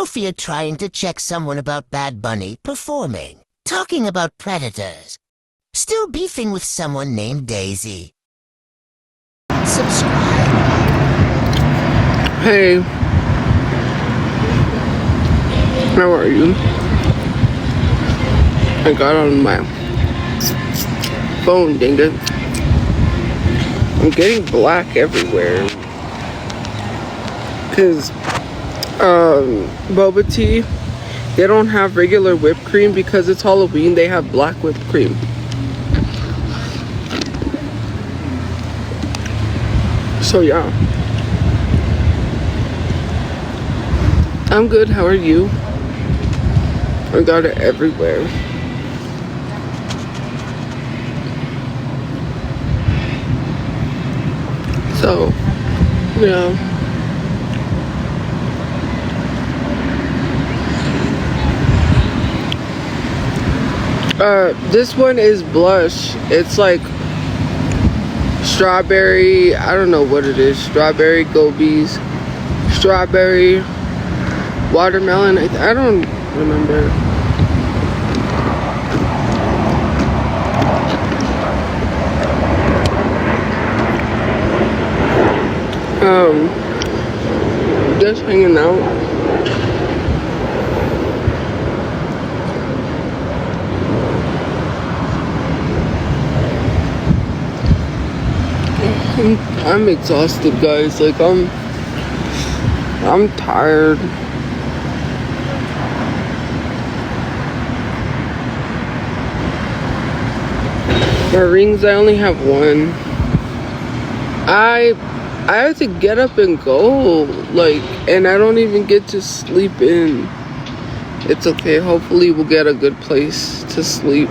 Tophia trying to check someone about Bad Bunny performing. Talking about predators. Still beefing with someone named Daisy. Subscribe. Hey. How are you? I got on my phone, dang it. I'm getting black everywhere. Cause boba tea, they don't have regular whipped cream because it's Halloween. They have black whipped cream. So yeah, I'm good. How are you? I got it everywhere. So yeah. This one is blush. It's like strawberry, I don't know what it is. Strawberry gobies, strawberry, watermelon. I don't remember. Just hanging out. I'm exhausted, guys. Like I'm tired. My rings, I only have one. I have to get up and go, like, and I don't even get to sleep in. It's okay. Hopefully we'll get a good place to sleep.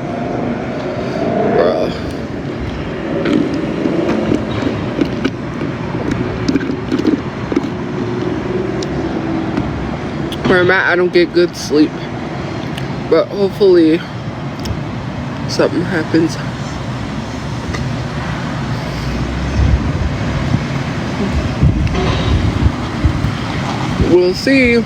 Bruh. Where I'm at, I don't get good sleep, but hopefully something happens. We'll see.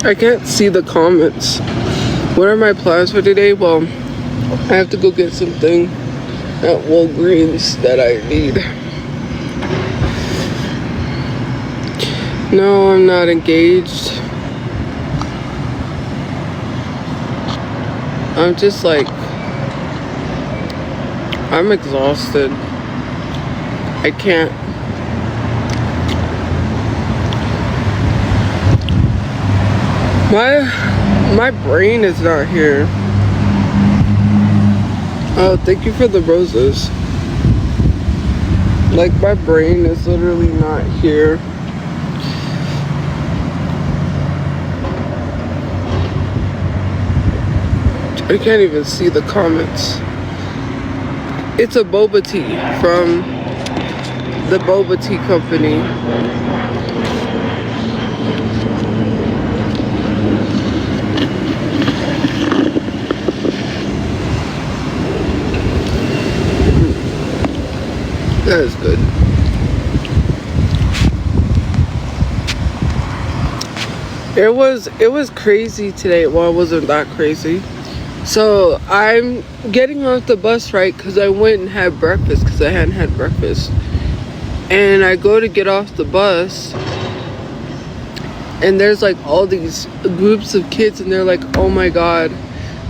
I can't see the comments. What are my plans for today? Well, I have to go get something at Walgreens that I need. No, I'm not engaged. I'm just like, I'm exhausted. I can't. My brain is not here. Oh, thank you for the roses. Like, my brain is literally not here. I can't even see the comments. It's a boba tea from the boba tea company. That is good. It was crazy today. Well, it wasn't that crazy. So I'm getting off the bus, right? Because I went and had breakfast because I hadn't had breakfast. And I go to get off the bus, and there's like all these groups of kids, and they're like, oh my god.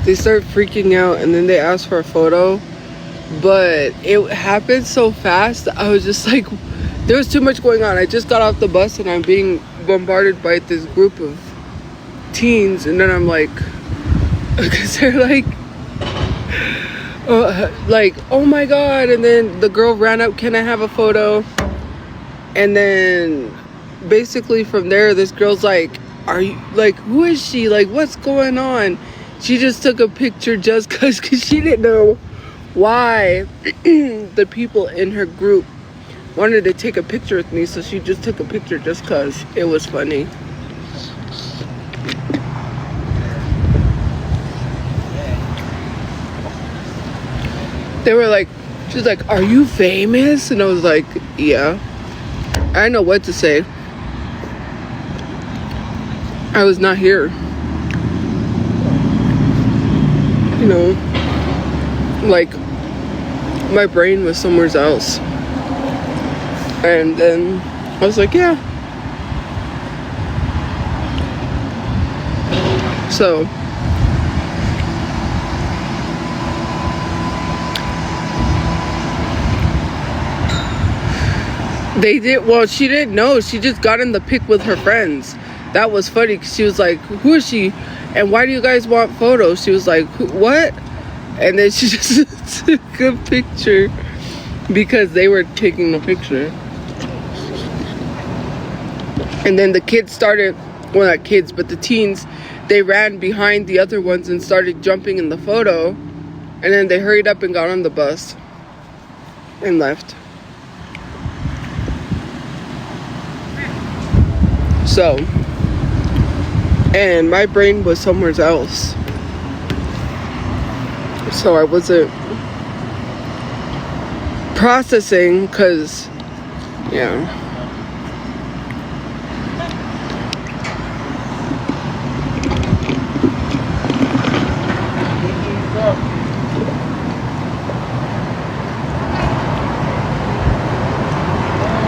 They start freaking out, and then they ask for a photo. But it happened so fast. I was just like, there was too much going on. I just got off the bus and I'm being bombarded by this group of teens, and then I'm like, because they're like, oh my god. And then the girl ran up, can I have a photo? And then basically from there, this girl's like, are you, like, who is she? Like, what's going on? She just took a picture just because she didn't know why the people in her group wanted to take a picture with me. So she just took a picture just because it was funny. They were like, she's like, are you famous? And I was like, yeah. I didn't know what to say. I was not here. You know, like, my brain was somewhere else. And then I was like, yeah. So they did, well, she didn't know. She just got in the pic with her friends. That was funny because she was like, who is she? And why do you guys want photos? She was like, what? And then she just took a picture because they were taking the picture. And then the kids started, well, not kids, but the teens, they ran behind the other ones and started jumping in the photo. And then they hurried up and got on the bus and left. So, and my brain was somewhere else. So I wasn't processing because, yeah.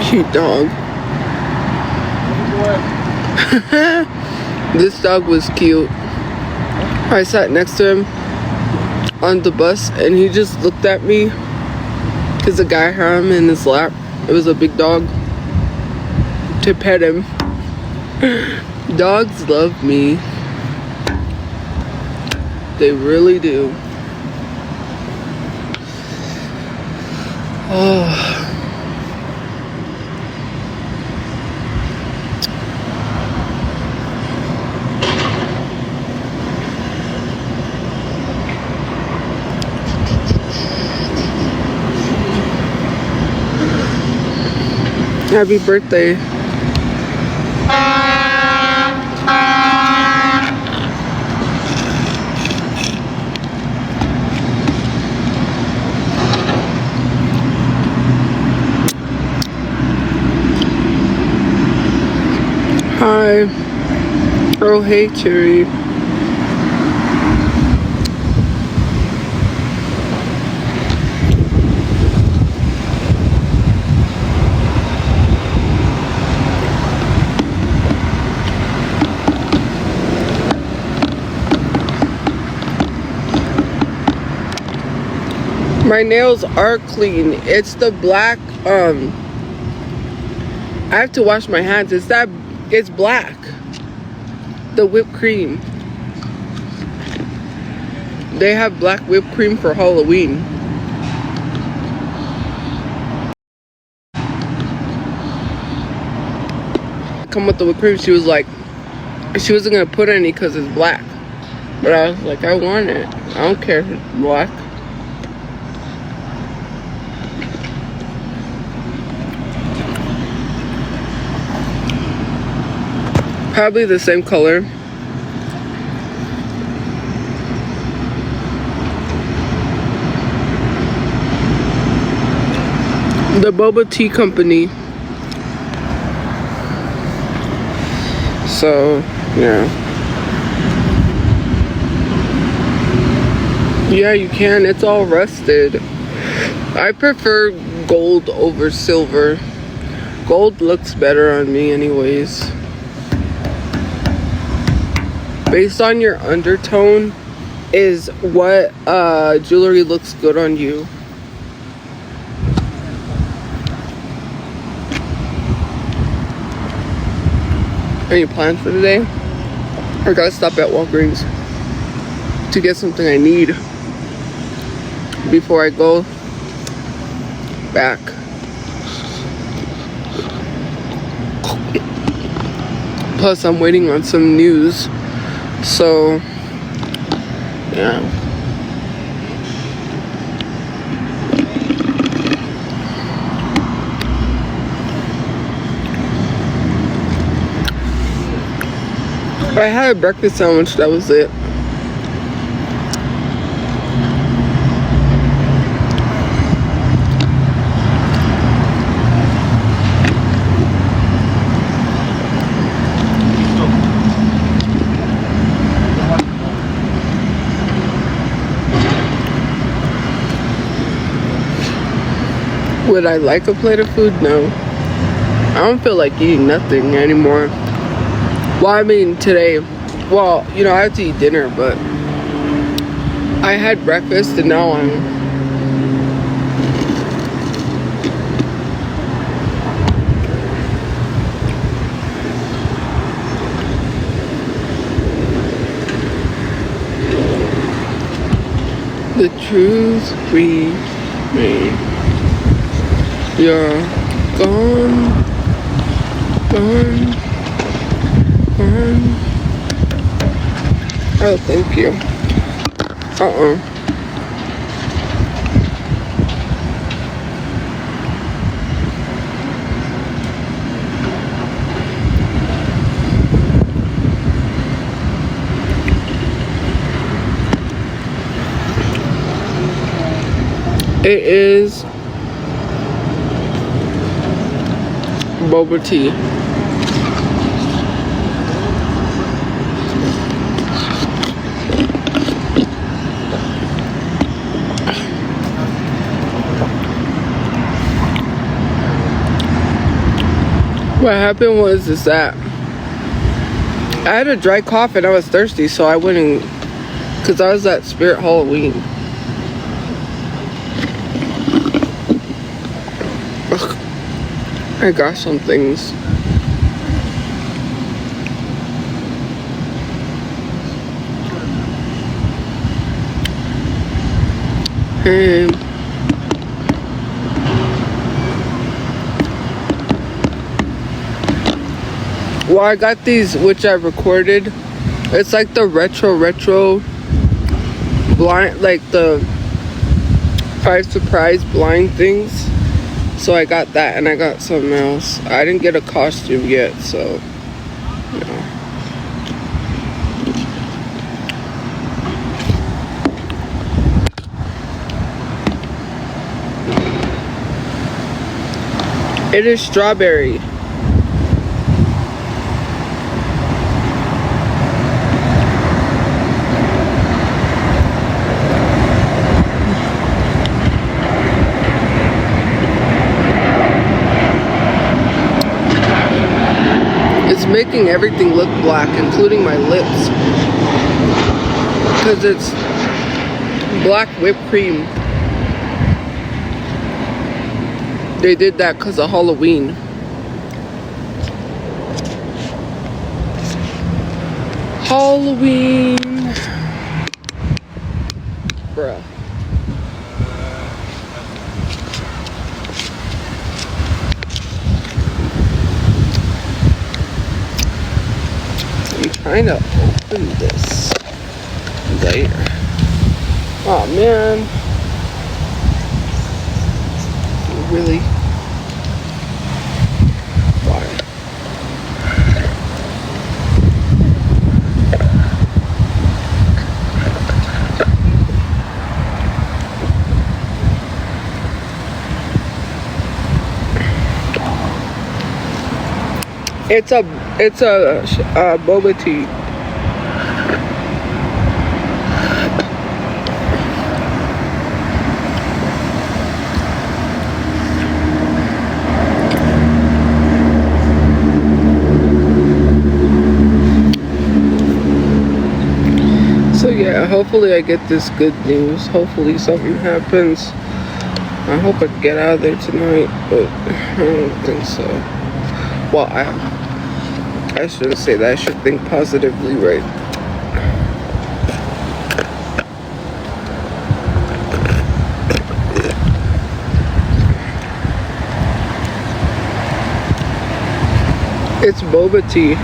Cute dog. This dog was cute. I sat next to him on the bus and he just looked at me because the guy had him in his lap. It was a big dog, to pet him. Dogs love me. They really do. Oh. Happy birthday. Hi. Oh, hey, Cherry. My nails are clean. It's the black, I have to wash my hands. It's black. The whipped cream. They have black whipped cream for Halloween. Come with the whipped cream, she was like, she wasn't gonna put any because it's black. But I was like, I want it. I don't care if it's black. Probably the same color. The boba tea company. So, yeah. Yeah, you can. It's all rusted. I prefer gold over silver. Gold looks better on me anyways. Based on your undertone is what jewelry looks good on you. Any plans for today? I gotta stop at Walgreens to get something I need before I go back. Plus, I'm waiting on some news. So, yeah. I had a breakfast sandwich, that was it. Would I like a plate of food? No. I don't feel like eating nothing anymore. Well, I mean, today, well, you know, I have to eat dinner, but I had breakfast and now I'm the truth remains. You're gone, gone, gone. Oh, thank you. It is boba tea. What happened was that I had a dry cough and I was thirsty, so I went and, because I was at Spirit Halloween. Ugh. I got some things. And well, I got these, which I recorded. It's like the retro blind, like the 5 surprise blind things. So I got that, and I got something else. I didn't get a costume yet, so yeah. It is strawberry. It's making everything look black, including my lips, because it's black whipped cream. They did that because of Halloween. Halloween. Bruh. I'm trying to open this later. Oh man. Really? Why? It's a boba tea. So yeah, hopefully I get this good news. Hopefully something happens. I hope I can get out of there tonight, but I don't think so. Well, I shouldn't say that. I should think positively, right? It's boba tea.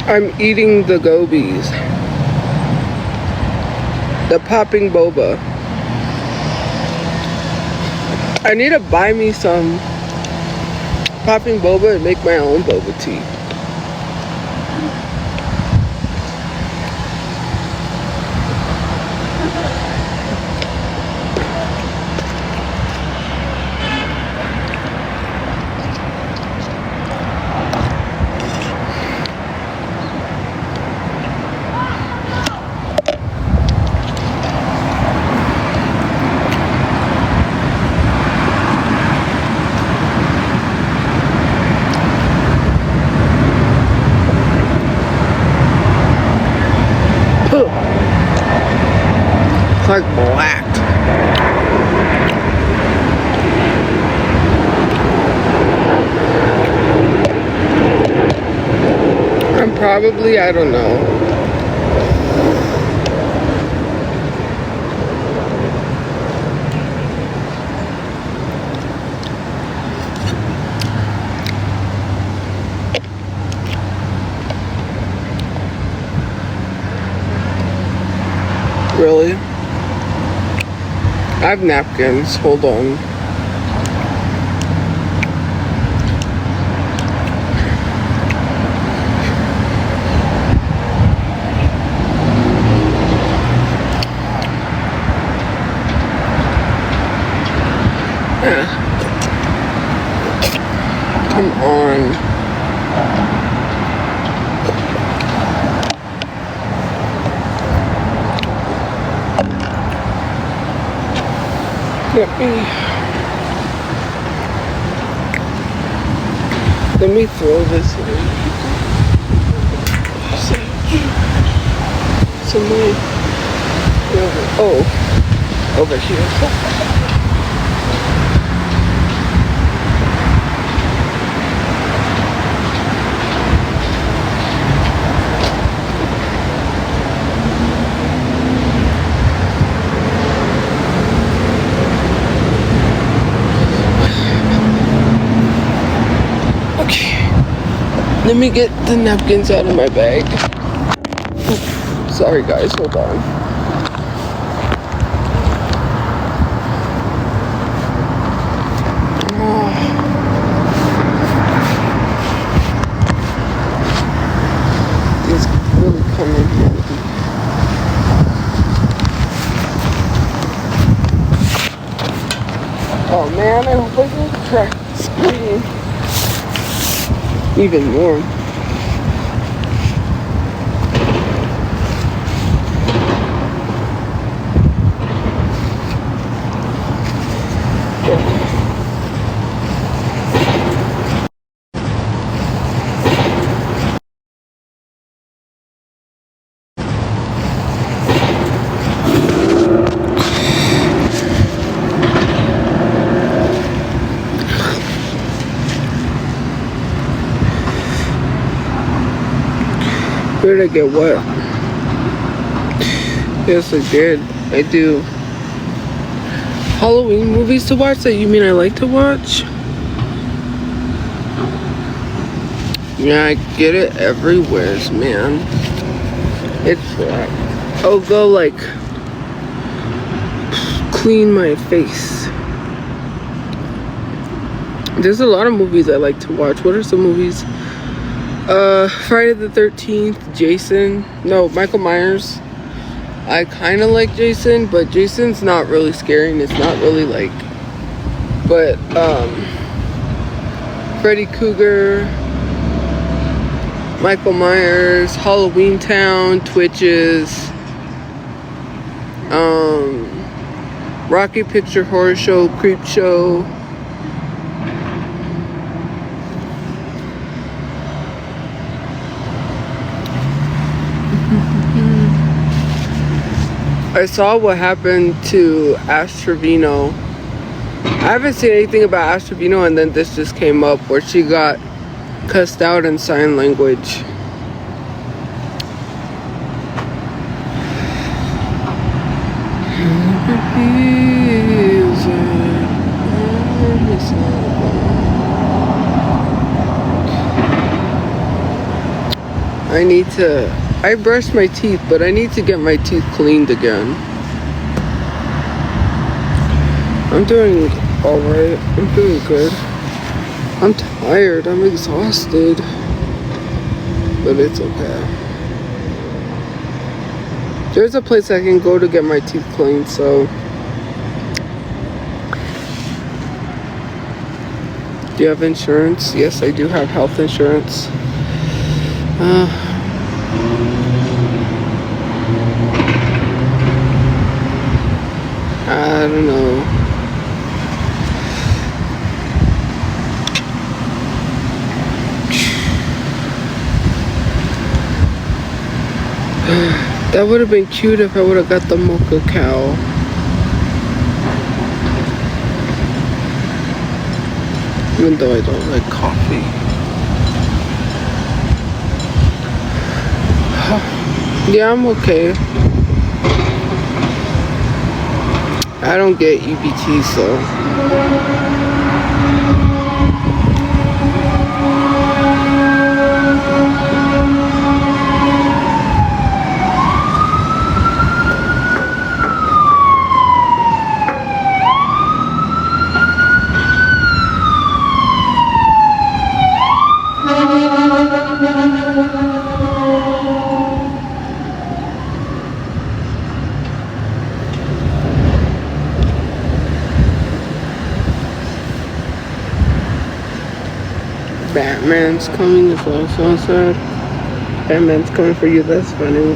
I'm eating the gobies. The popping boba. I need to buy me some popping boba and make my own boba tea. It's like black. I'm probably, I don't know. Really? I have napkins. Hold on. Come on. Let me throw this in. Somebody. Oh, over here. Let me get the napkins out of my bag. Sorry guys, hold on. These really come in handy. Oh man, I hope I don't crack the screen. Even more. Where did I get what? Yes, I did. I do. Halloween movies to watch that you mean I like to watch? Yeah, I get it everywhere, man. It's like, I'll go like clean my face. There's a lot of movies I like to watch. What are some movies? Friday the 13th, Jason. No, Michael Myers. I kind of like Jason, but Jason's not really scary and it's not really like, but, Freddy Krueger, Michael Myers, Halloween Town, Twitches, Rocky Picture Horror Show, Creep Show. I saw what happened to Ash Trevino. I haven't seen anything about Ash Trevino, and then this just came up where she got cussed out in sign language. I brush my teeth, but I need to get my teeth cleaned again. I'm doing alright. I'm doing good. I'm tired. I'm exhausted. But it's okay. There's a place I can go to get my teeth cleaned, so. Do you have insurance? Yes, I do have health insurance. I don't know. That would have been cute if I would have got the mocha cow. Even though I don't like coffee. Yeah, I'm okay. I don't get EBT, so. Batman's coming as well, so sad. Batman's coming for you, that's funny.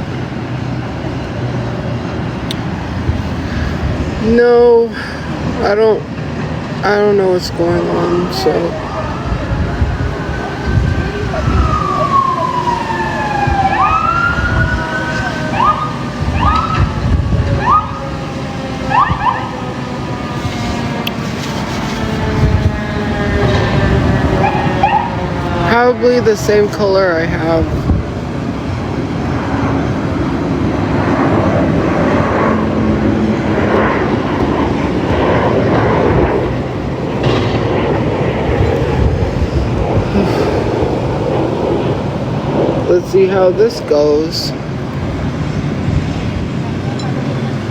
No, I don't know what's going on, so. Probably the same color I have. Let's see how this goes.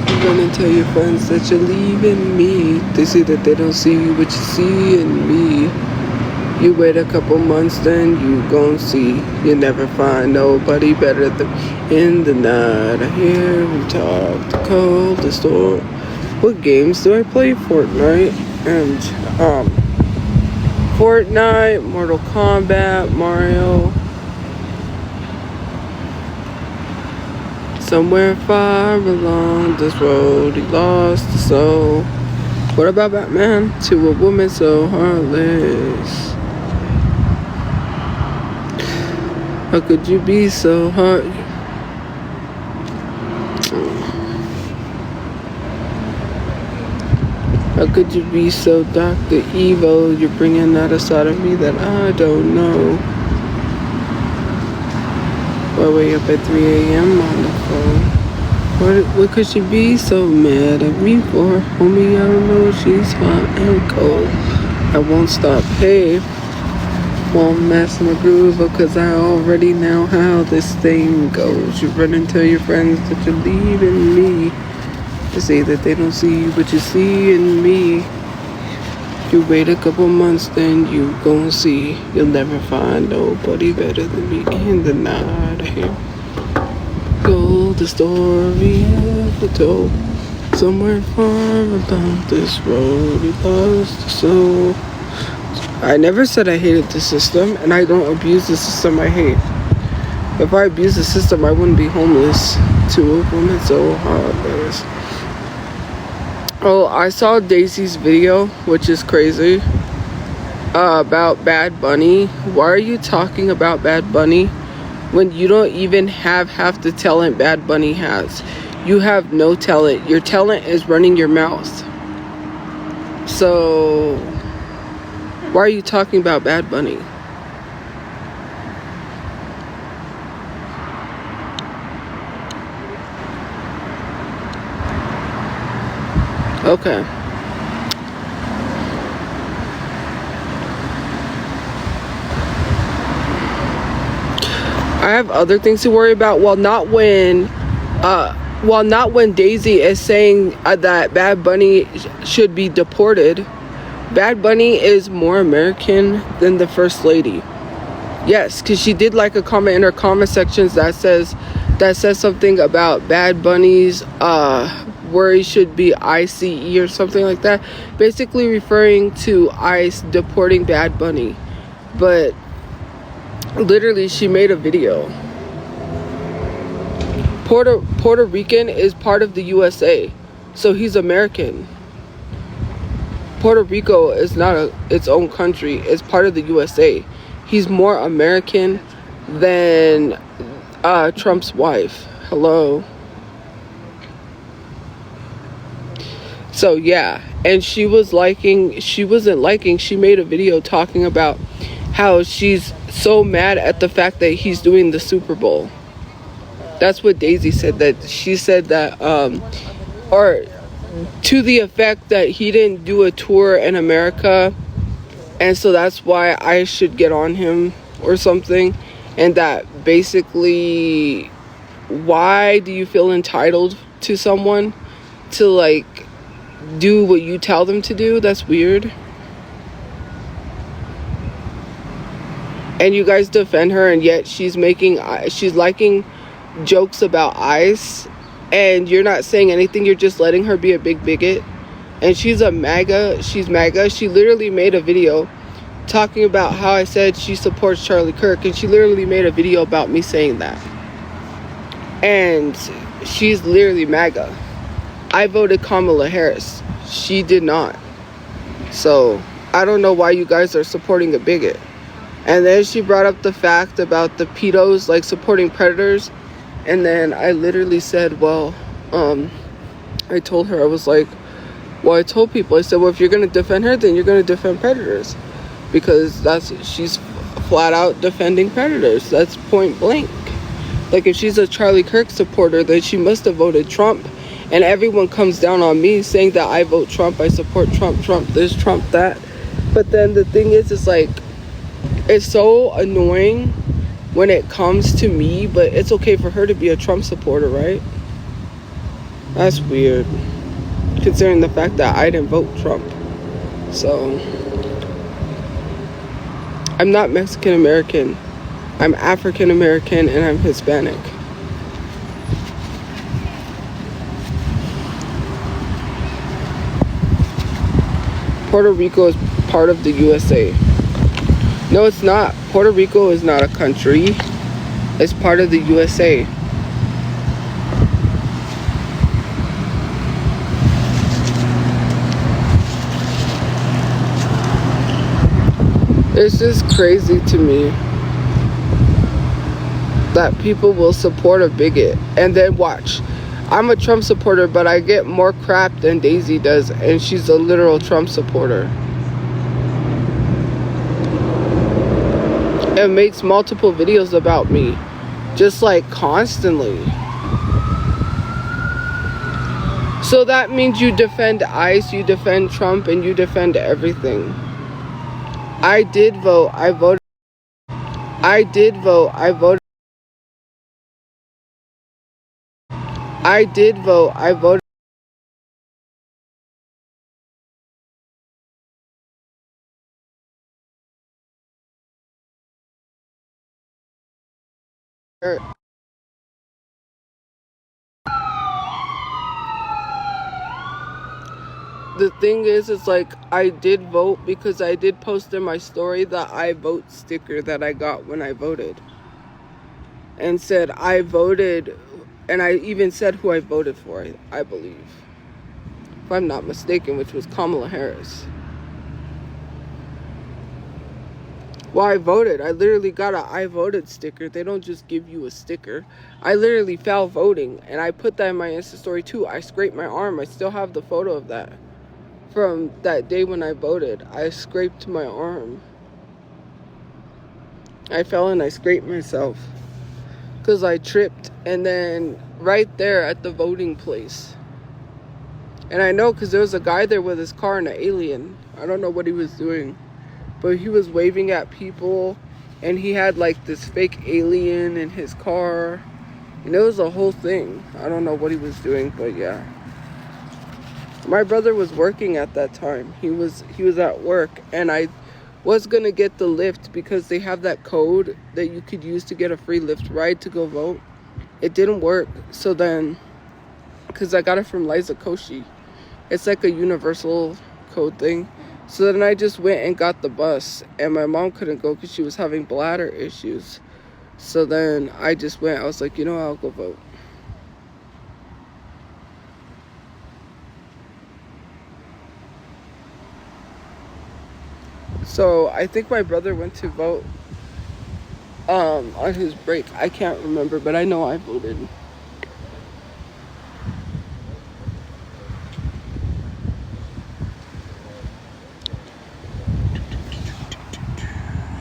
You're gonna tell your friends that you're leaving me. They say that they don't see you, but you see in me. You wait a couple months, then you gon' see. You never find nobody better than in the night. I hear we talk the cold, the store. What games do I play? Fortnite and Fortnite, Mortal Kombat, Mario. Somewhere far along this road, he lost his soul. What about Batman? To a woman so heartless. How could you be so hard? How could you be so dark, the evil? You're bringing out a side of me that I don't know. Why wake up at 3 a.m. on the phone? What could she be so mad at me for? Homie, I don't know, she's hot and cold. I won't stop, hey. Won't mess my groove up, cause I already know how this thing goes. You run and tell your friends that you're leaving me. They say that they don't see you, but you see in me. You wait a couple months, then you gon' see. You'll never find nobody better than me in the night. I hear go the story of the told. Somewhere far along this road, he lost his soul. I never said I hated the system, and I don't abuse the system I hate. If I abused the system, I wouldn't be homeless. To a woman so heartless. Oh, I saw Daisy's video, which is crazy, about Bad Bunny. Why are you talking about Bad Bunny when you don't even have half the talent Bad Bunny has? You have no talent. Your talent is running your mouth. So why are you talking about Bad Bunny? Okay. I have other things to worry about. Well, not when Daisy is saying that Bad Bunny should be deported. Bad Bunny is more American than the First Lady. Yes, because she did like a comment in her comment sections that says something about Bad Bunny's where he should be ICE or something like that, basically referring to ICE deporting Bad Bunny. But literally, she made a video. Puerto Rican is part of the USA, so he's American. Puerto Rico is not its own country. It's part of the USA. He's more American than Trump's wife. Hello. So yeah, and she wasn't liking, she made a video talking about how she's so mad at the fact that he's doing the Super Bowl. That's what Daisy said, that she said that or to the effect that he didn't do a tour in America, and so that's why I should get on him or something. And that basically, why do you feel entitled to someone to like do what you tell them to do? That's weird. And you guys defend her, and yet she's liking jokes about ICE, and you're not saying anything. You're just letting her be a big bigot. And she's MAGA. She literally made a video talking about how I said she supports Charlie Kirk, and she literally made a video about me saying that. And she's literally MAGA. I voted Kamala Harris. She did not. So I don't know why you guys are supporting a bigot. And then she brought up the fact about the pedos like supporting predators. And then I literally said, well, I told her, I was like, well, I told people, I said, well, if you're going to defend her, then you're going to defend predators. Because she's flat out defending predators. That's point blank. Like, if she's a Charlie Kirk supporter, then she must have voted Trump. And everyone comes down on me saying that I vote Trump, I support Trump, Trump this, Trump that. But then the thing is, it's like, it's so annoying when it comes to me, but it's okay for her to be a Trump supporter, right? That's weird, considering the fact that I didn't vote Trump. So, I'm not Mexican American. I'm African American, and I'm Hispanic. Puerto Rico is part of the USA. No, it's not. Puerto Rico is not a country. It's part of the USA. It's just crazy to me that people will support a bigot. And then watch. I'm a Trump supporter, but I get more crap than Daisy does, and she's a literal Trump supporter. And makes multiple videos about me, just like constantly. So that means you defend ICE, you defend Trump, and you defend everything. I did vote. I voted. I did vote. I voted. I did vote. I voted. The thing is, it's like, I did vote because I did post in my story the I vote sticker that I got when I voted. And said I voted, and I even said who I voted for, I believe. If I'm not mistaken, which was Kamala Harris. Well, I voted. I literally got a I voted sticker. They don't just give you a sticker. I literally fell voting, and I put that in my Insta story too. I scraped my arm. I still have the photo of that. From that day when I voted, I scraped my arm. I fell and I scraped myself because I tripped, and then right there at the voting place. And I know because there was a guy there with his car and an alien. I don't know what he was doing, but he was waving at people And he had like this fake alien in his car. And it was a whole thing. I don't know what he was doing, but yeah. My brother was working at that time. He was at work, and I was gonna get the Lyft because they have that code that you could use to get a free Lyft ride to go vote. It didn't work. So then, because I got it from Liza Koshy, it's like a universal code thing. So then I just went and got the bus, and my mom couldn't go because she was having bladder issues. So then I just went. I was like, I'll go vote. So I think my brother went to vote on his break. I can't remember, but I know I voted.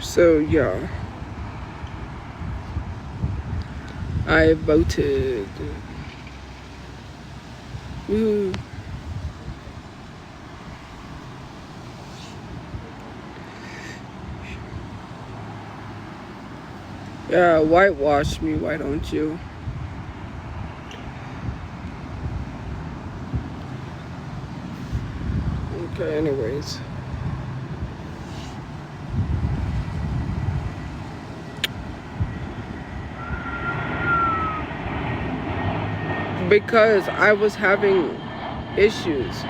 So yeah, I voted. Woo. Yeah, whitewash me, why don't you? Okay, anyways. Because I was having issues.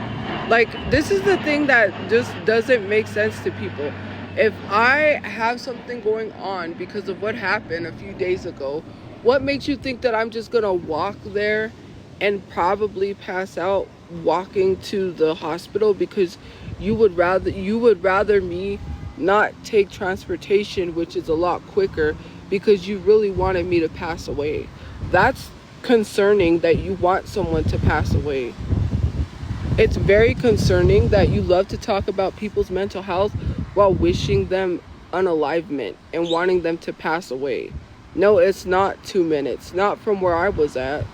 Like, this is the thing that just doesn't make sense to people. If I have something going on because of what happened a few days ago, what makes you think that I'm just gonna walk there and probably pass out walking to the hospital because you would rather me not take transportation, which is a lot quicker, because you really wanted me to pass away? That's concerning, that you want someone to pass away. It's very concerning that you love to talk about people's mental health while wishing them unalivement and wanting them to pass away. No, it's not 2 minutes. Not from where I was at.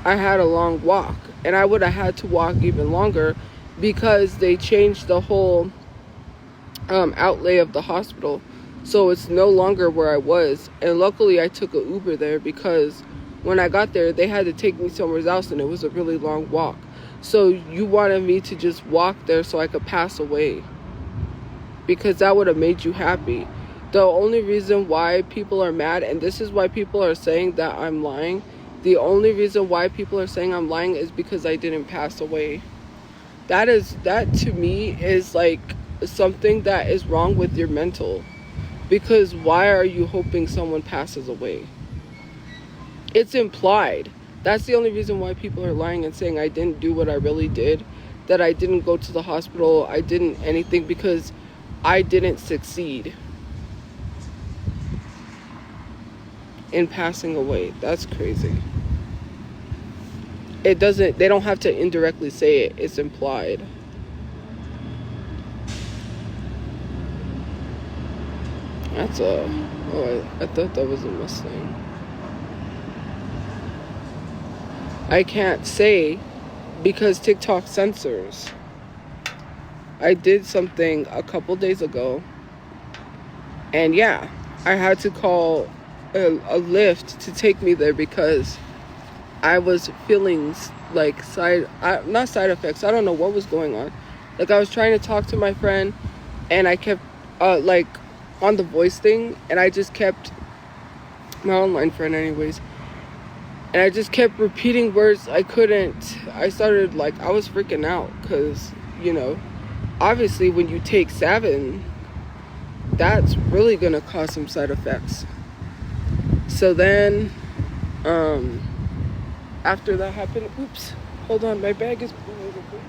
I had a long walk, and I would have had to walk even longer because they changed the whole outlay of the hospital. So it's no longer where I was. And luckily I took an Uber there because when I got there, they had to take me somewhere else, and it was a really long walk. So you wanted me to just walk there so I could pass away, because that would have made you happy. The only reason why people are mad, and this is why people are saying that I'm lying, the only reason why people are saying I'm lying is because I didn't pass away. That to me is like something that is wrong with your mental. Because why are you hoping someone passes away? It's implied. That's the only reason why people are lying and saying I didn't do what I really did, that I didn't go to the hospital, I didn't anything, because I didn't succeed in passing away. That's crazy. They don't have to indirectly say it, it's implied. I thought that was a Mustang. I can't say because TikTok censors. I did something a couple days ago, and yeah, I had to call a Lyft to take me there because I was feeling like not side effects. I don't know what was going on. Like, I was trying to talk to my friend, and I kept like on the voice thing, and I just kept my online friend anyways. And I just kept repeating words I couldn't. I started, like, I was freaking out because, obviously when you take Savin, that's really going to cause some side effects. So then, after that happened, oops, hold on, my bag is blowing away.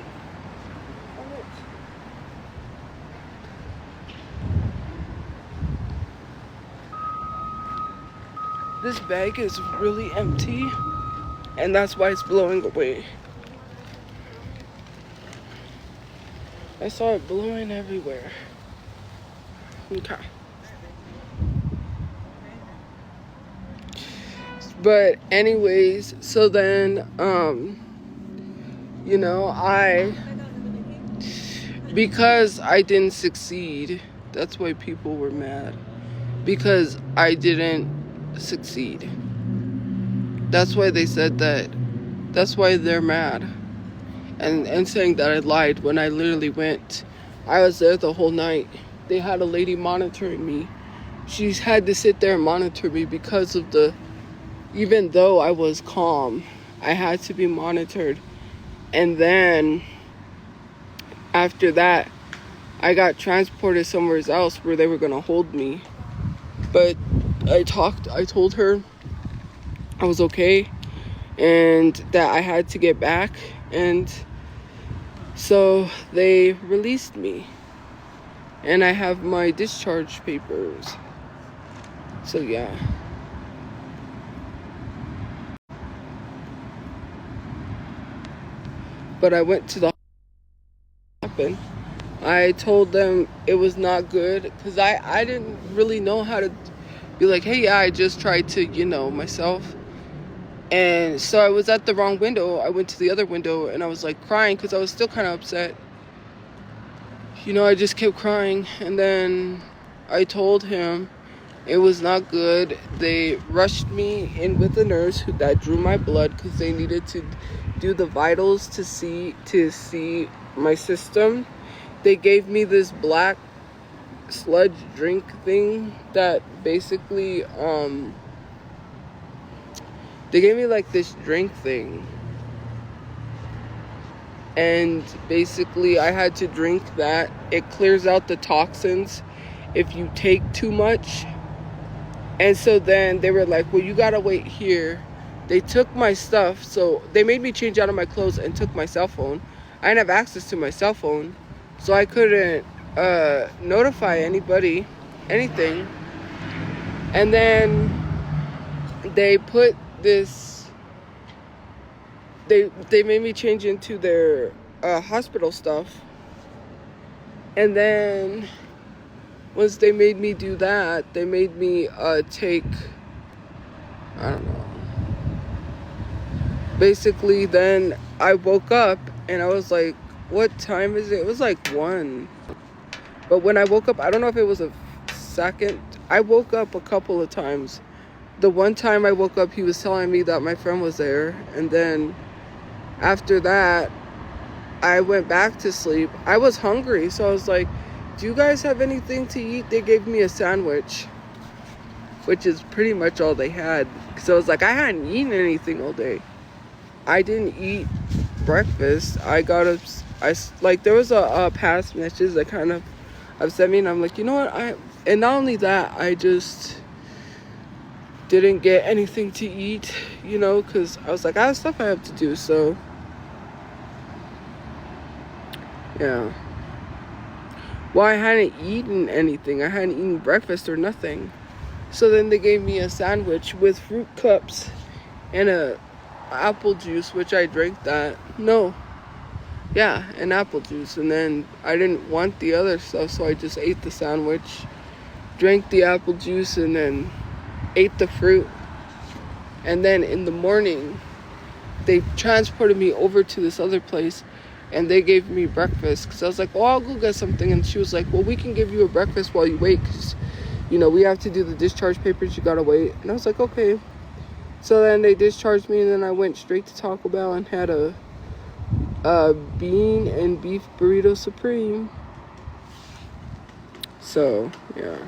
This bag is really empty, and that's why it's blowing away. I saw it blowing everywhere. Okay. But anyways, so then, because I didn't succeed, that's why people were mad. because I didn't succeed. That's why they said that. That's why they're mad. And saying that I lied when I literally went. I was there the whole night. They had a lady monitoring me. She had to sit there and monitor me because of even though I was calm, I had to be monitored. And then after that, I got transported somewhere else where they were going to hold me. But I told her I was okay and that I had to get back. And so they released me. And I have my discharge papers. So yeah. But I went to the hospital. I told them it was not good because I didn't really know how to be like, hey, yeah, I just tried to, myself. And so I was at the wrong window. I went to the other window and I was like crying because I was still kind of upset. I just kept crying. And then I told him it was not good. They rushed me in with a nurse that drew my blood because they needed to do the vitals to see my system. They gave me this black sludge drink thing that basically they gave me like this drink thing, and basically I had to drink that. It clears out the toxins if you take too much. And so then they were like, well, you gotta wait here. They took my stuff, so they made me change out of my clothes and took my cell phone. I didn't have access to my cell phone, so I couldn't notify anybody, anything. And then they put this, they made me change into their hospital stuff. And then once they made me do that, they made me take, I don't know. Basically, then I woke up and I was like, what time is it? It was like 1. But when I woke up, I don't know if it was a second. I woke up a couple of times. The one time I woke up, he was telling me that my friend was there. And then after that, I went back to sleep. I was hungry, so I was like, do you guys have anything to eat? They gave me a sandwich, which is pretty much all they had. So I was like, I hadn't eaten anything all day. I didn't eat breakfast. There was a past message that kind of upset me, and I'm like, you know what? And not only that, I just didn't get anything to eat, because I was like, I have stuff I have to do, so yeah. Well, I hadn't eaten anything. I hadn't eaten breakfast or nothing. So then they gave me a sandwich with fruit cups and a apple juice, which I drank that. No. Yeah, an apple juice. And then I didn't want the other stuff, so I just ate the sandwich, drank the apple juice, and then ate the fruit. And then in the morning, they transported me over to this other place, and they gave me breakfast. Because I was like, well, I'll go get something. And she was like, well, we can give you a breakfast while you wait, because, we have to do the discharge papers. You gotta wait. And I was like, okay. So then they discharged me, and then I went straight to Taco Bell and had a bean and beef burrito supreme. So, yeah.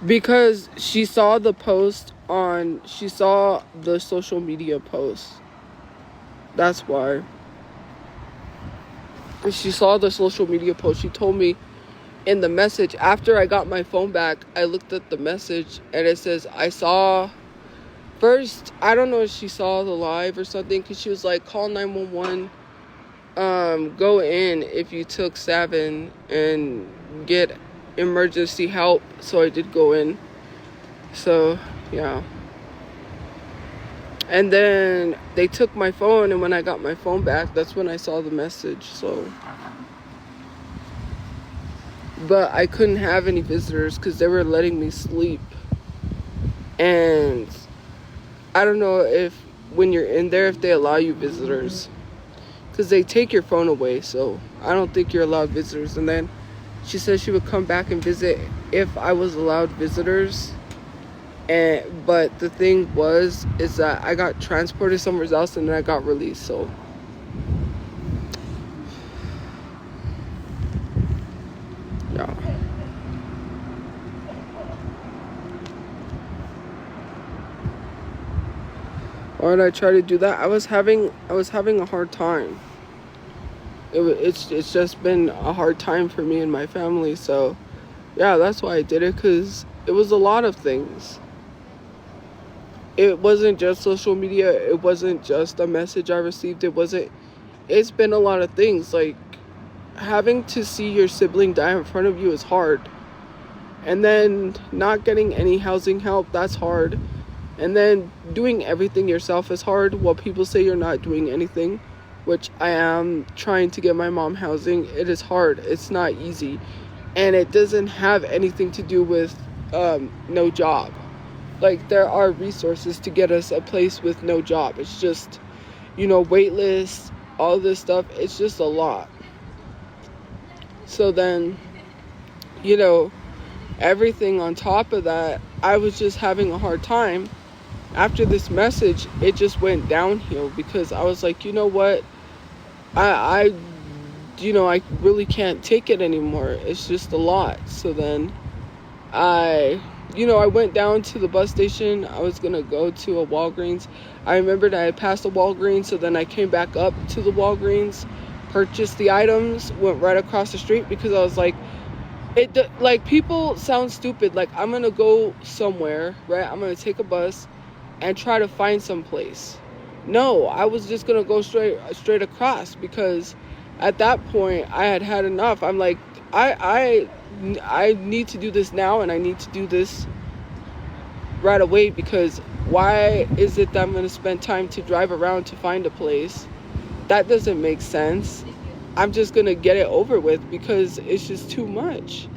Because she saw the social media post. That's why. She saw the social media post. She told me in the message, after I got my phone back, I looked at the message and it says, I saw, first, I don't know if she saw the live or something, because she was like, call 911, go in if you took Savin and get emergency help. So I did go in. So, yeah. And then they took my phone, and when I got my phone back, that's when I saw the message. So, but I couldn't have any visitors because they were letting me sleep. And I don't know if when you're in there, if they allow you visitors, because they take your phone away. So I don't think you're allowed visitors. And then She said she would come back and visit if I was allowed visitors. But the thing is that I got transported somewhere else and then I got released. So yeah. Why did I try to do that? I was having a hard time. It's just been a hard time for me and my family. So yeah, that's why I did it, because it was a lot of things. It wasn't just social media. It wasn't just a message I received. It's been a lot of things. Like, having to see your sibling die in front of you is hard. And then not getting any housing help, that's hard. And then doing everything yourself is hard. While people say you're not doing anything, which I am trying to get my mom housing, it is hard. It's not easy. And it doesn't have anything to do with no job. Like, there are resources to get us a place with no job. It's just, wait lists, all this stuff. It's just a lot. So then, everything on top of that, I was just having a hard time. After this message, it just went downhill, because I was like, you know what? I really can't take it anymore. It's just a lot. So then I went down to the bus station. I was going to go to a Walgreens. I remembered I had passed a Walgreens, so then I came back up to the Walgreens, purchased the items, went right across the street, because I was like, people sound stupid. Like, I'm going to go somewhere, right? I'm going to take a bus and try to find some place. No, I was just going to go straight across, because at that point I had had enough. I'm like, I need to do this now, and I need to do this right away, because why is it that I'm going to spend time to drive around to find a place? That doesn't make sense. I'm just going to get it over with, because it's just too much.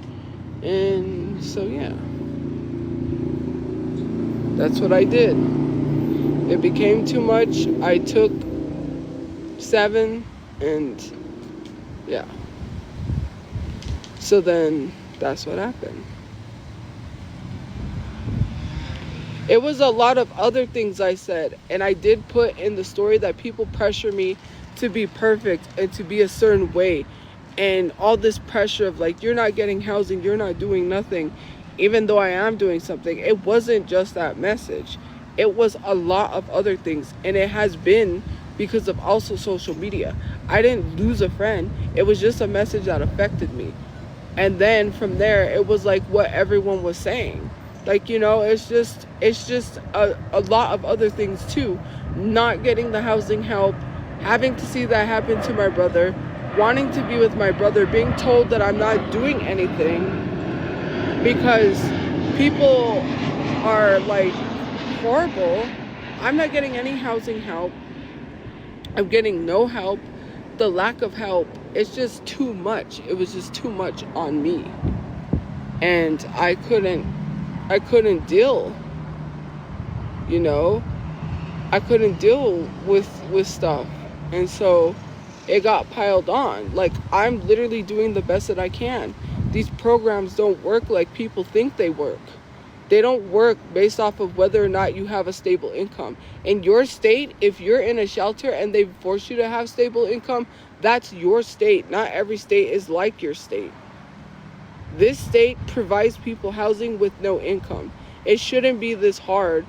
And so, yeah. That's what I did. It became too much. I took 7, and yeah. So then that's what happened. It was a lot of other things I said, and I did put in the story that people pressure me to be perfect and to be a certain way, and all this pressure of like, you're not getting housing, you're not doing nothing, even though I am doing something. It wasn't just that message. It was a lot of other things, and it has been because of also social media. I didn't lose a friend. It was just a message that affected me. And then from there, it was like what everyone was saying. Like, it's just a lot of other things too. Not getting the housing help, having to see that happen to my brother, wanting to be with my brother, being told that I'm not doing anything because people are like horrible. I'm not getting any housing help. I'm getting no help. The lack of help, it's just too much. It was just too much on me. And I couldn't deal, I couldn't deal with stuff. And so it got piled on. Like, I'm literally doing the best that I can. These programs don't work like people think they work. They don't work based off of whether or not you have a stable income. In your state, if you're in a shelter and they force you to have stable income, that's your state. Not every state is like your state. This state provides people housing with no income. It shouldn't be this hard.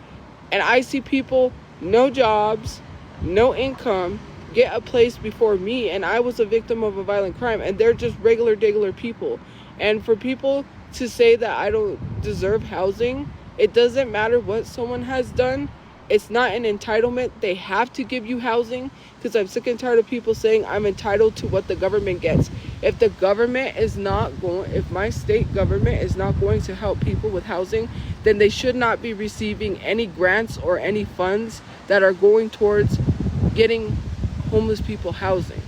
And I see people, no jobs, no income, get a place before me, and I was a victim of a violent crime, and they're just regular people. And for people to say that I don't deserve housing, it doesn't matter what someone has done. It's not an entitlement. They have to give you housing, because I'm sick and tired of people saying I'm entitled to what the government gets. If the government is not going, if my state government is not going to help people with housing, then they should not be receiving any grants or any funds that are going towards getting homeless people housing.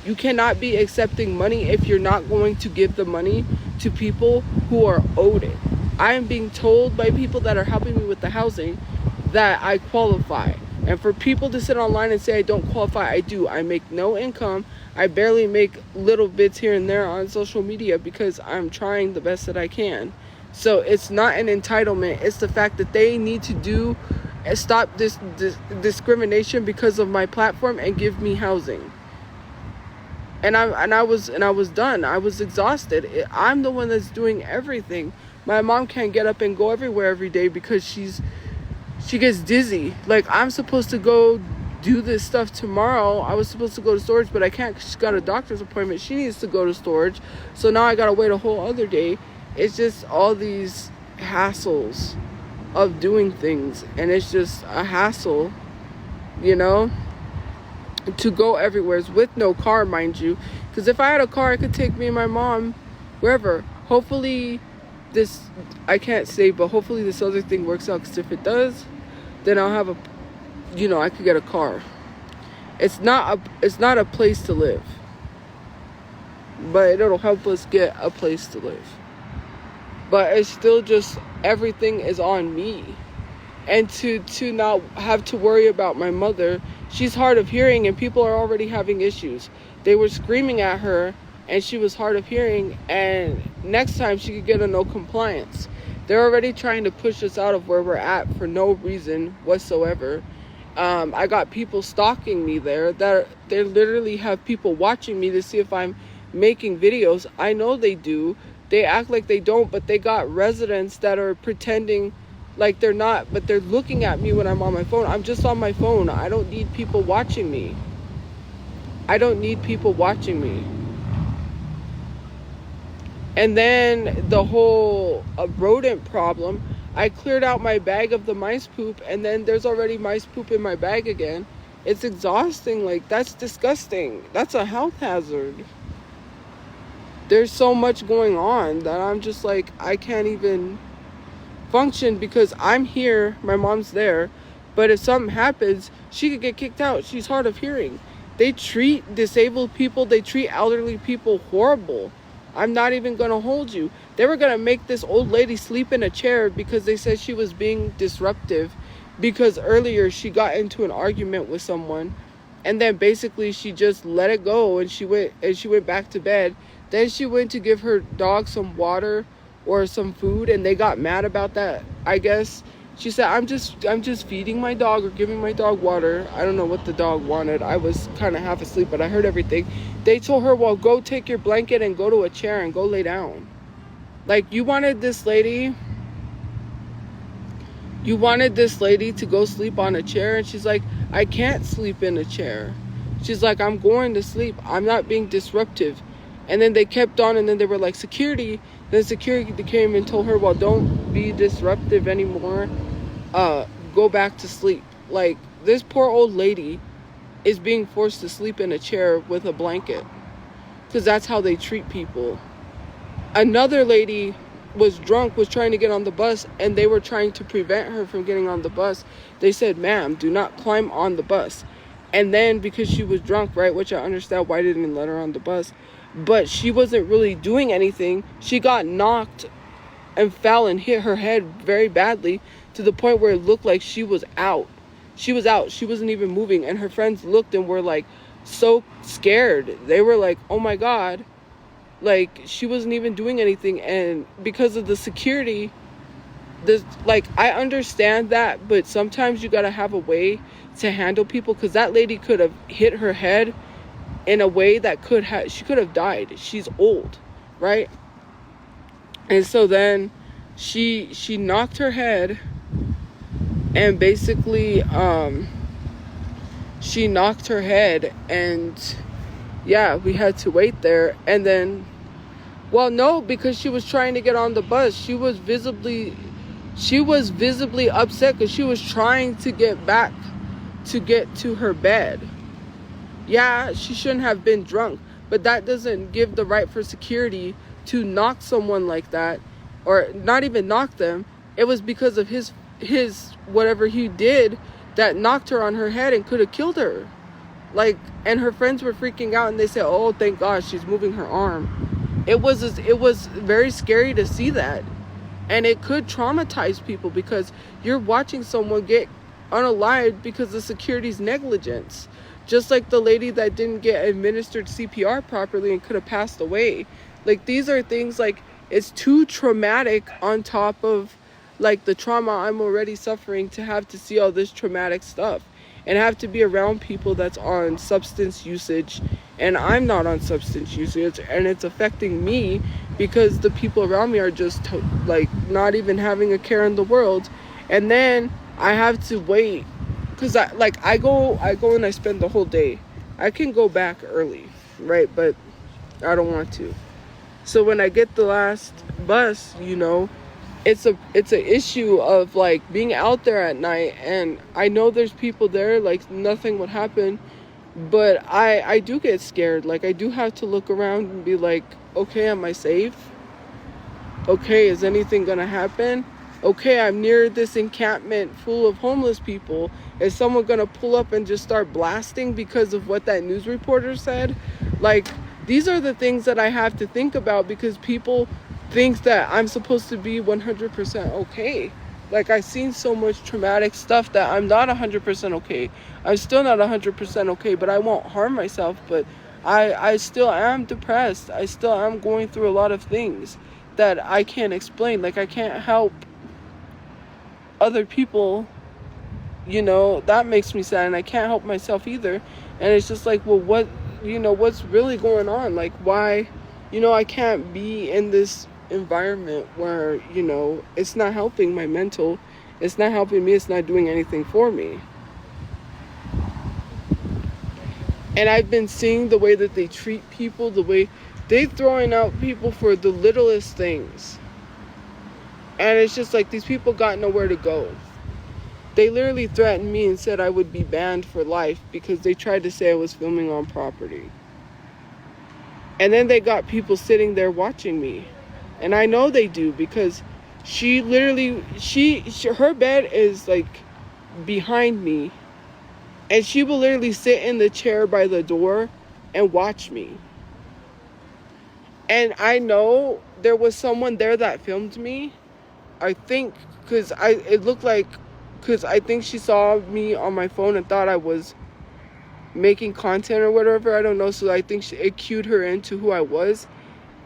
You cannot be accepting money if you're not going to give the money to people who are owed it. I am being told by people that are helping me with the housing that I qualify. And for people to sit online and say I don't qualify, I do. I make no income. I barely make little bits here and there on social media because I'm trying the best that I can. So it's not an entitlement. It's the fact that they need to stop this discrimination because of my platform and give me housing. And I was done. I was exhausted. I'm the one that's doing everything. My mom can't get up and go everywhere every day because she gets dizzy. Like, I'm supposed to go do this stuff tomorrow. I was supposed to go to storage, but I can't. She's got a doctor's appointment. She needs to go to storage. So now I got to wait a whole other day. It's just all these hassles of doing things. And it's just a hassle, you know, to go everywhere with no car, mind you. Because if I had a car, I could take me and my mom wherever. Hopefully this, I can't say, but hopefully this other thing works out. Because if it does, then I'll have I could get a car. It's not a place to live, but it'll help us get a place to live. But it's still just, everything is on me. And to not have to worry about my mother, she's hard of hearing and people are already having issues. They were screaming at her and she was hard of hearing, and next time she could get a no compliance. They're already trying to push us out of where we're at for no reason whatsoever. I got people stalking me there. They literally have people watching me to see if I'm making videos. I know they do. They act like they don't, but they got residents that are pretending like they're not, but they're looking at me when I'm on my phone. I'm just on my phone. I don't need people watching me. I don't need people watching me. And then the whole rodent problem. I cleared out my bag of the mice poop, and then there's already mice poop in my bag again. It's exhausting. Like, that's disgusting. That's a health hazard. There's so much going on that I'm just like, I can't even function because I'm here, my mom's there, but if something happens, she could get kicked out. She's hard of hearing. They treat disabled people, they treat elderly people horrible. I'm not even gonna hold you. They were gonna make this old lady sleep in a chair because they said she was being disruptive because earlier she got into an argument with someone, and then basically she just let it go and she went back to bed. Then she went to give her dog some water or some food, and they got mad about that, I guess. She said, I'm just feeding my dog or giving my dog water. I don't know what the dog wanted. I was kind of half asleep, but I heard everything. They told her, well, go take your blanket and go to a chair and go lay down. Like, you wanted this lady to go sleep on a chair, and she's like, I can't sleep in a chair. She's like, I'm going to sleep. I'm not being disruptive. And then they kept on, and then they were like, security. Then security came and told her, well, don't be disruptive anymore. Go back to sleep. Like, this poor old lady is being forced to sleep in a chair with a blanket because that's how they treat people. Another lady was drunk, was trying to get on the bus, and they were trying to prevent her from getting on the bus. They said, ma'am, do not climb on the bus. And then because she was drunk, right, which I understand why they didn't let her on the bus, but she wasn't really doing anything. She got knocked and fell and hit her head very badly to the point where it looked like she was out. She was out. She wasn't even moving. And her friends looked and were like so scared. They were like, oh my God. Like, she wasn't even doing anything. And because of the security, I understand that, but sometimes you gotta have a way to handle people, because that lady could have hit her head in a way that she could have died. She's old, right? And so then she knocked her head, and basically she knocked her head, and yeah, we had to wait there. And then, well, no, because she was trying to get on the bus. She was visibly upset because she was trying to get back to get to her bed. Yeah, she shouldn't have been drunk, but that doesn't give the right for security to knock someone like that, or not even knock them. It was because of his whatever he did that knocked her on her head and could have killed her. Like, and her friends were freaking out, and they said, oh, thank God she's moving her arm. It was very scary to see that, and it could traumatize people because you're watching someone get unalived because of security's negligence. Just like the lady that didn't get administered CPR properly and could have passed away. Like, these are things, like, it's too traumatic on top of, like, the trauma I'm already suffering to have to see all this traumatic stuff and have to be around people that's on substance usage, and I'm not on substance usage, and it's affecting me because the people around me are just like not even having a care in the world. And then I have to wait because I go and I spend the whole day. I can go back early, right? But I don't want to. So when I get the last bus, it's an issue of like being out there at night, and I know there's people there, like nothing would happen, but I do get scared. Like, I do have to look around and be like, okay, am I safe? Okay, is anything gonna happen? Okay, I'm near this encampment full of homeless people. Is someone gonna pull up and just start blasting because of what that news reporter said? Like, these are the things that I have to think about, because people think that I'm supposed to be 100% okay. Like, I've seen so much traumatic stuff that I'm not 100% okay. I'm still not 100% okay, but I won't harm myself. But I still am depressed. I still am going through a lot of things that I can't explain. Like, I can't help other people, that makes me sad, and I can't help myself either. And it's just like, well, what's really going on? Like, why, I can't be in this environment where, it's not helping my mental, it's not helping me, it's not doing anything for me. And I've been seeing the way that they treat people, the way they're throwing out people for the littlest things. And it's just like, these people got nowhere to go. They literally threatened me and said I would be banned for life because they tried to say I was filming on property. And then they got people sitting there watching me. And I know they do, because she literally, her bed is like behind me. And she will literally sit in the chair by the door and watch me. And I know there was someone there that filmed me. I think, because I think she saw me on my phone and thought I was making content or whatever. I don't know. So I think it cued her into who I was.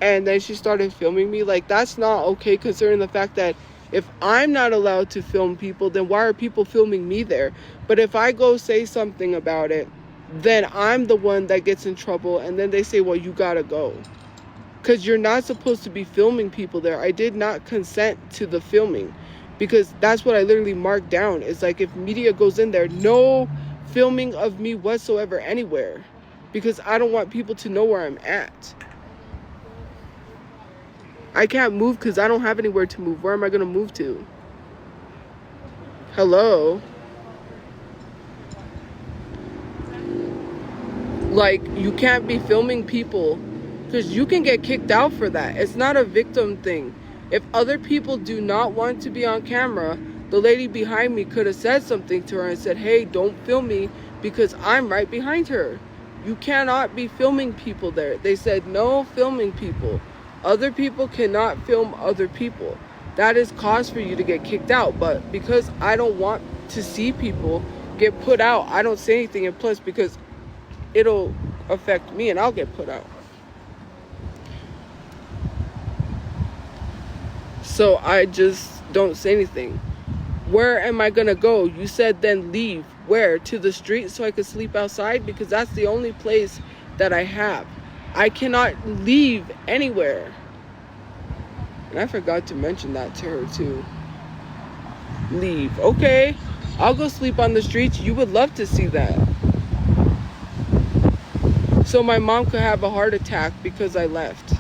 And then she started filming me. Like, that's not okay, considering the fact that if I'm not allowed to film people, then why are people filming me there? But if I go say something about it, then I'm the one that gets in trouble. And then they say, well, you gotta go, because you're not supposed to be filming people there. I did not consent to the filming, because that's what I literally marked down. It's like, if media goes in there, no filming of me whatsoever anywhere, because I don't want people to know where I'm at. I can't move because I don't have anywhere to move. Where am I going to move to? Hello? Like, you can't be filming people, because you can get kicked out for that. It's not a victim thing. If other people do not want to be on camera, the lady behind me could have said something to her and said, hey, don't film me, because I'm right behind her. You cannot be filming people there. They said no filming people. Other people cannot film other people. That is cause for you to get kicked out. But because I don't want to see people get put out, I don't say anything. And plus, because it'll affect me and I'll get put out. So I just don't say anything. Where am I gonna go? You said then leave. Where? To the street so I could sleep outside? Because that's the only place that I have. I cannot leave anywhere. And I forgot to mention that to her too. Leave. Okay, I'll go sleep on the streets. You would love to see that. So my mom could have a heart attack because I left.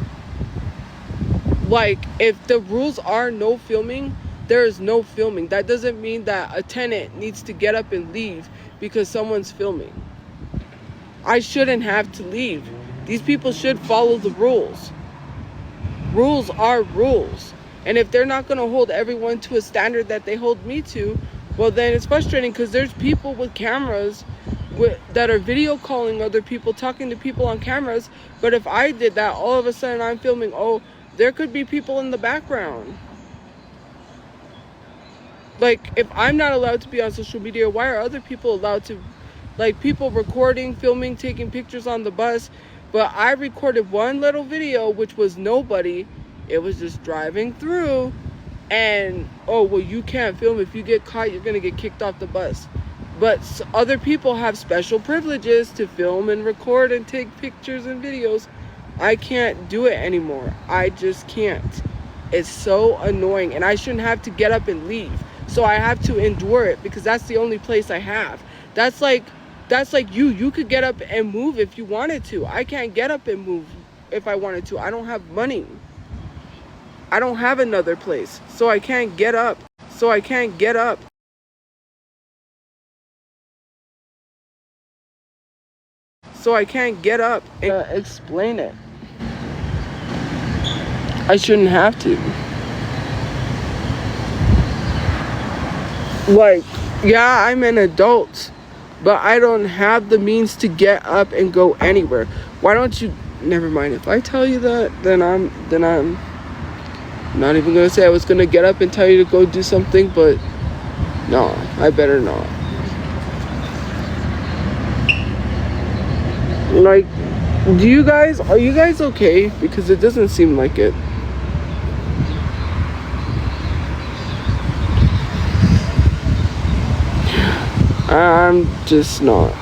Like, if the rules are no filming, there is no filming. That doesn't mean that a tenant needs to get up and leave because someone's filming. I shouldn't have to leave. These people should follow the rules. Rules are rules. And if they're not going to hold everyone to a standard that they hold me to, well, then it's frustrating, because there's people with cameras that are video calling other people, talking to people on cameras. But if I did that, all of a sudden I'm filming, oh, there could be people in the background. Like, if I'm not allowed to be on social media, why are other people allowed to like people recording, filming, taking pictures on the bus. But I recorded one little video, which was nobody. It was just driving through. And, oh, well, you can't film. If you get caught, you're going to get kicked off the bus. But other people have special privileges to film and record and take pictures and videos. I can't do it anymore. I just can't. It's so annoying. And I shouldn't have to get up and leave. So I have to endure it because that's the only place I have. That's like you could get up and move if you wanted to. I can't get up and move if I wanted to. I don't have money. I don't have another place. So I can't get up. So I can't get up. So I can't get up and explain it. I shouldn't have to. Like, yeah, I'm an adult, but I don't have the means to get up and go anywhere. Why don't you? Never mind. If I tell you that, then I'm not even gonna say I was gonna get up and tell you to go do something, but no, I better not. Like, are you guys okay? Because it doesn't seem like it. I'm just not.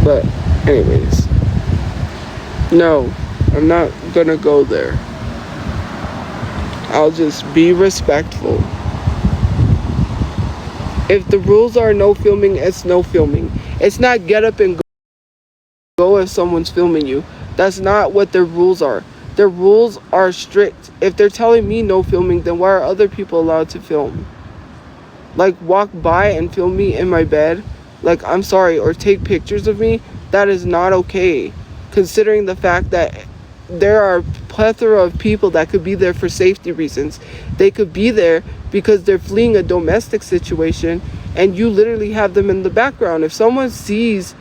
But anyways, no, I'm not gonna go there. I'll just be respectful. If the rules are no filming, it's no filming. It's not get up and go if someone's filming you. That's not what their rules are. Their rules are strict. If they're telling me no filming, then why are other people allowed to film? Like, walk by and film me in my bed, like, I'm sorry, or take pictures of me, that is not okay. Considering the fact that there are a plethora of people that could be there for safety reasons. They could be there because they're fleeing a domestic situation, and you literally have them in the background. If someone sees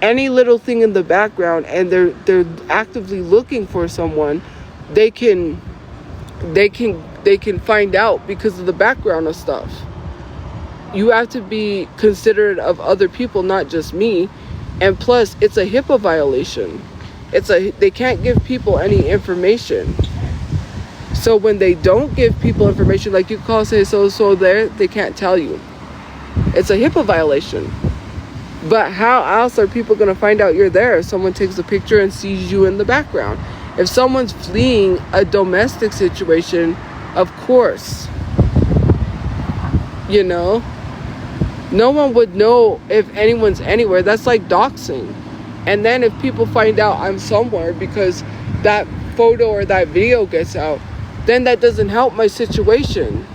any little thing in the background and they're actively looking for someone, they can find out because of the background of stuff. You have to be considerate of other people, not just me. And plus, it's a HIPAA violation. They can't give people any information. So when they don't give people information, like you call, say so there, they can't tell you. It's a HIPAA violation. But how else are people going to find out you're there if someone takes a picture and sees you in the background? If someone's fleeing a domestic situation, of course, you know, no one would know if anyone's anywhere. That's like doxing. And then if people find out I'm somewhere because that photo or that video gets out, then that doesn't help my situation.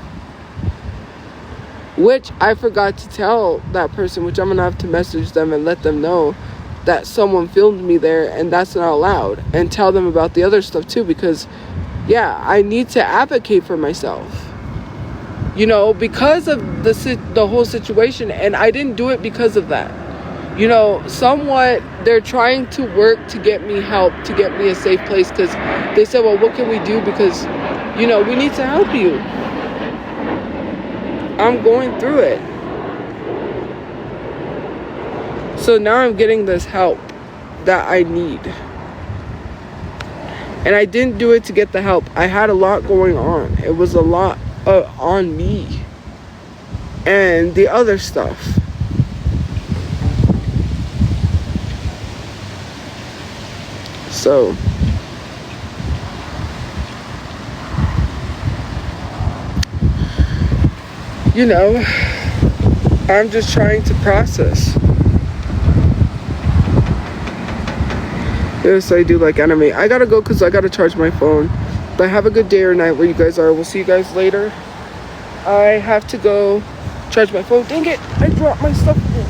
Which I forgot to tell that person, which I'm going to have to message them and let them know that someone filmed me there and that's not allowed. And tell them about the other stuff too, because, yeah, I need to advocate for myself. You know, because of the whole situation, and I didn't do it because of that. You know, somewhat, they're trying to work to get me help, to get me a safe place, because they said, well, what can we do? Because, you know, we need to help you. I'm going through it. So now I'm getting this help that I need. And I didn't do it to get the help. I had a lot going on. It was a lot on me. And the other stuff. So you know, I'm just trying to process. Yes, I do like anime. I gotta go because I gotta charge my phone. But have a good day or night where you guys are. We'll see you guys later. I have to go charge my phone. Dang it, I dropped my stuff here.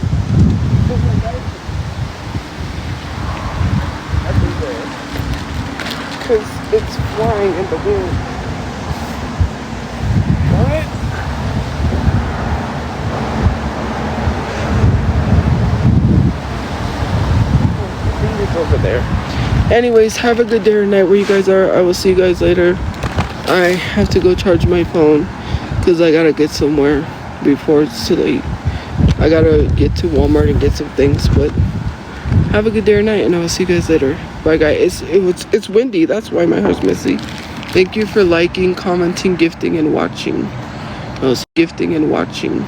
Because it's flying in the wind. What? Over there. Anyways, have a good day or night where you guys are. I will see you guys later. I have to go charge my phone because I gotta get somewhere before it's too late. I gotta get to Walmart and get some things, but have a good day or night, and I will see you guys later. Bye, guys. It's windy. That's why my hair's messy. Thank you for liking, commenting, gifting, and watching. I was gifting and watching.